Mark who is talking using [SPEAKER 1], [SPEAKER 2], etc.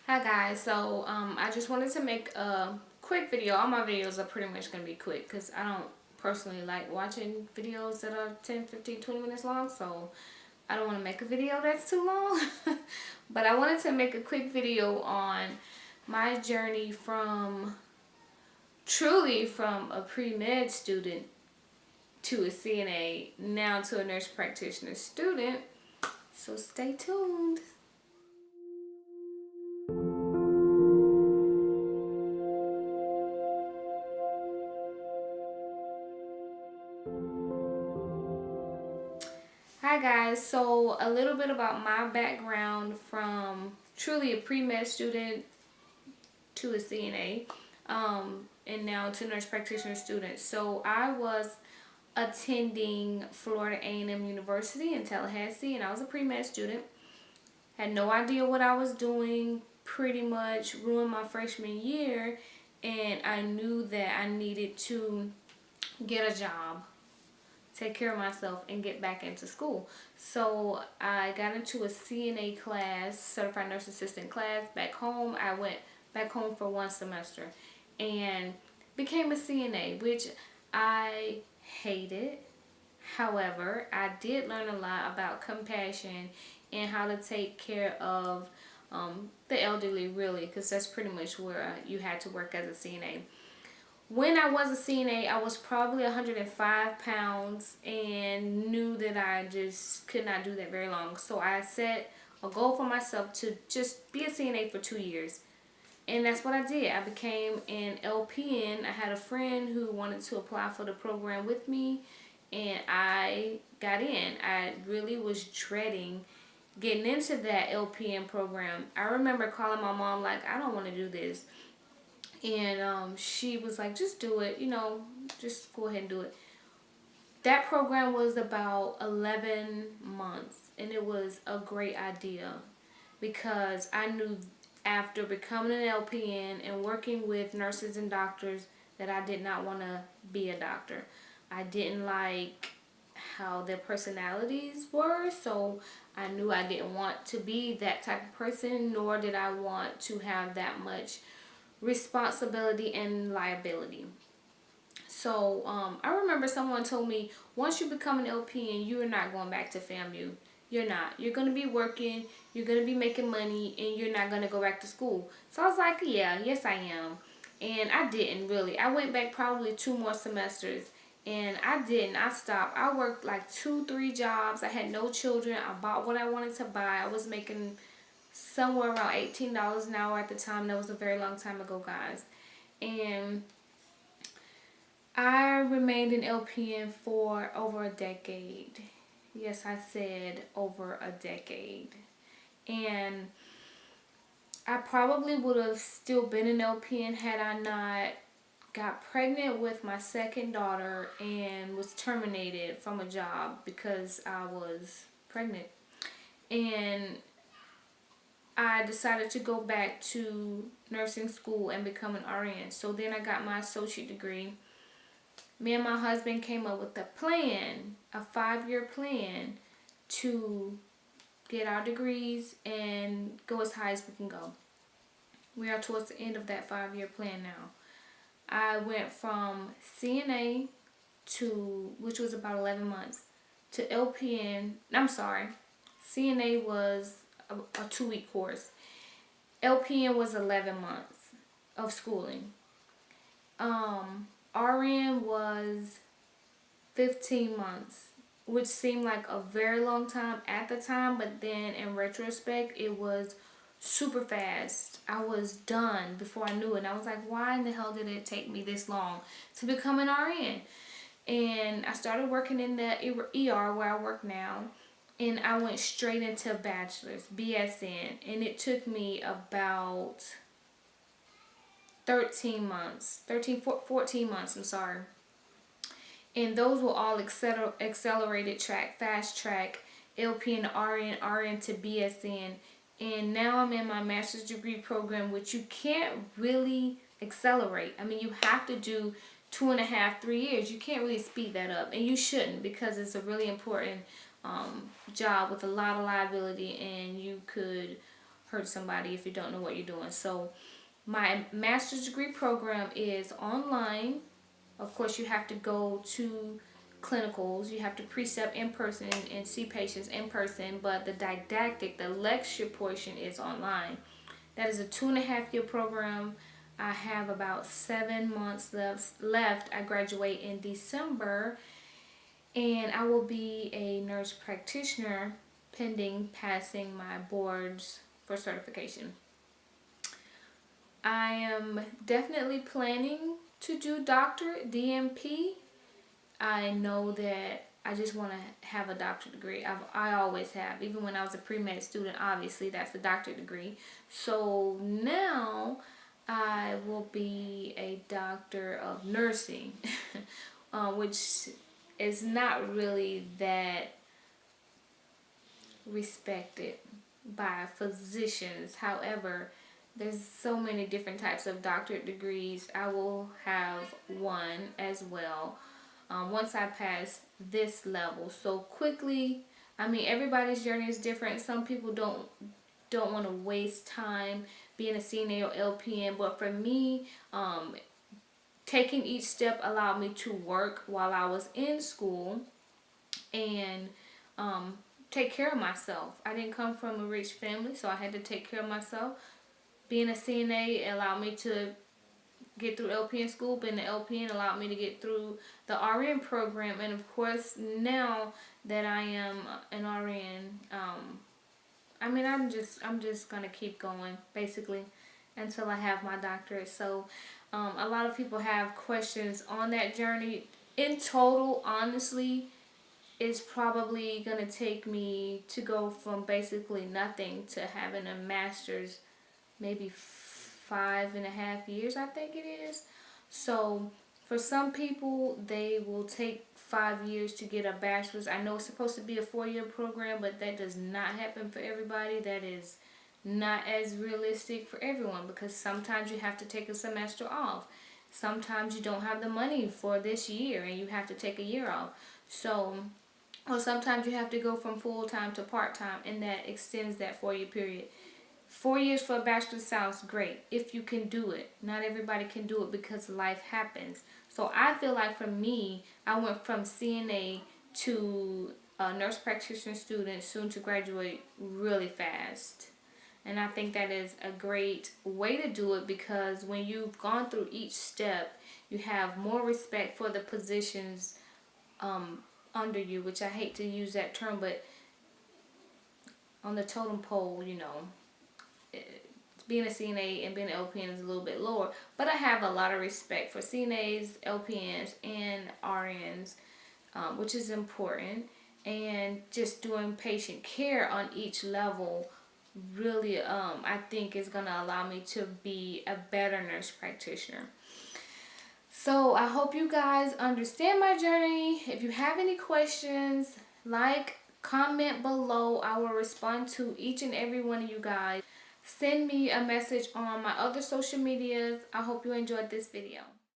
[SPEAKER 1] Hi guys, so I just wanted to make a quick video. All my videos are pretty much going to be quick because I don't personally like watching videos that are 10, 15, 20 minutes long, so I don't want to make a video that's too long. But I wanted to make a quick video on my journey from a pre-med student to a CNA, now to a nurse practitioner student. So stay tuned. Hi guys, so a little bit about my background from truly a pre-med student to a CNA, and now to nurse practitioner student. So I was attending Florida A&M University in Tallahassee, and I was a pre-med student. Had no idea what I was doing, pretty much ruined my freshman year, and I knew that I needed to get a job, take care of myself, and get back into school. So I got into a CNA class, certified nurse assistant class, back home. I went back home for one semester and became a CNA, which I hated. However, I did learn a lot about compassion and how to take care of the elderly, really, because that's pretty much where you had to work as a CNA. When I was a CNA, I was probably 105 pounds and knew that I just could not do that very long. So I set a goal for myself to just be a CNA for 2 years. And that's what I did. I became an LPN. I had a friend who wanted to apply for the program with me, and I got in. I really was dreading getting into that LPN program. I remember calling my mom like, I don't want to do this. And she was like, just do it, just go ahead and do it. That program was about 11 months, and it was a great idea because I knew after becoming an LPN and working with nurses and doctors that I did not want to be a doctor. I didn't like how their personalities were, so I knew I didn't want to be that type of person, nor did I want to have that much responsibility and liability. So I remember someone told me, once you become an LPN, you are not going back to FAMU. You're not. You're going to be working, you're going to be making money, and you're not going to go back to school. So I was like, yeah, yes I am. And I didn't really. I went back probably 2 more semesters, and I didn't. I stopped. I worked like 2, 3 jobs. I had no children. I bought what I wanted to buy. I was making somewhere around $18 an hour at the time. That was a very long time ago, guys. And I remained an LPN for over a decade. Yes, I said over a decade. And I probably would have still been an LPN had I not got pregnant with my second daughter and was terminated from a job because I was pregnant. And I decided to go back to nursing school and become an RN. So then I got my associate degree. Me and my husband came up with a plan, a 5-year plan to get our degrees and go as high as we can go. We are towards the end of that 5-year plan now. I went from CNA to, which was about 11 months, to LPN. I'm sorry, CNA was a 2-week course. LPN was 11 months of schooling. RN was 15 months, which seemed like a very long time at the time, but then in retrospect, it was super fast. I was done before I knew it. And I was like, why in the hell did it take me this long to become an RN? And I started working in the ER where I work now, and I went straight into bachelor's, BSN, and it took me about 14 months, I'm sorry. And those were all accelerated track, fast track, LPN, RN to BSN. And now I'm in my master's degree program, which you can't really accelerate. I mean, you have to do 2.5, 3 years. You can't really speed that up, and you shouldn't, because it's a really important job with a lot of liability, and you could hurt somebody if you don't know what you're doing. So my master's degree program is online. Of course, you have to go to clinicals. You have to precept in person and see patients in person. But the didactic, the lecture portion is online. That is a 2.5-year program. I have about 7 months left. I graduate in December. And I will be a nurse practitioner pending passing my boards for certification. I am definitely planning to do doctor DMP. I know that I just want to have a doctorate degree. I always have. Even when I was a pre-med student, obviously that's the doctorate degree. So now I will be a doctor of nursing, which is not really that respected by physicians. However, there's so many different types of doctorate degrees. I will have one as well once I pass this level. So quickly, I mean, everybody's journey is different. Some people don't want to waste time being a CNA or LPN, but for me, taking each step allowed me to work while I was in school and take care of myself. I didn't come from a rich family, so I had to take care of myself. Being a CNA allowed me to get through LPN school. Being an LPN allowed me to get through the RN program. And of course, now that I am an RN, I mean, I'm just gonna keep going basically until I have my doctorate. So a lot of people have questions on that journey. In total, honestly, it's probably gonna take me to go from basically nothing to having a master's, maybe 5.5 years, I think it is. So for some people, they will take 5 years to get a bachelor's. I know it's supposed to be a 4-year program, but that does not happen for everybody. That is not as realistic for everyone, because sometimes you have to take a semester off. Sometimes you don't have the money for this year and you have to take a year off. So, or sometimes you have to go from full-time to part-time, and that extends that 4-year period. 4 years for a bachelor sounds great if you can do it. Not everybody can do it because life happens. So I feel like for me, I went from CNA to a nurse practitioner student, soon to graduate, really fast. And I think that is a great way to do it, because when you've gone through each step, you have more respect for the positions under you, which I hate to use that term, but on the totem pole, you know, being a CNA and being an LPN is a little bit lower. But I have a lot of respect for CNAs, LPNs, and RNs, which is important. And just doing patient care on each level really, I think is going to allow me to be a better nurse practitioner. So I hope you guys understand my journey. If you have any questions, comment below. I will respond to each and every one of you guys. Send me a message on my other social medias. I hope you enjoyed this video.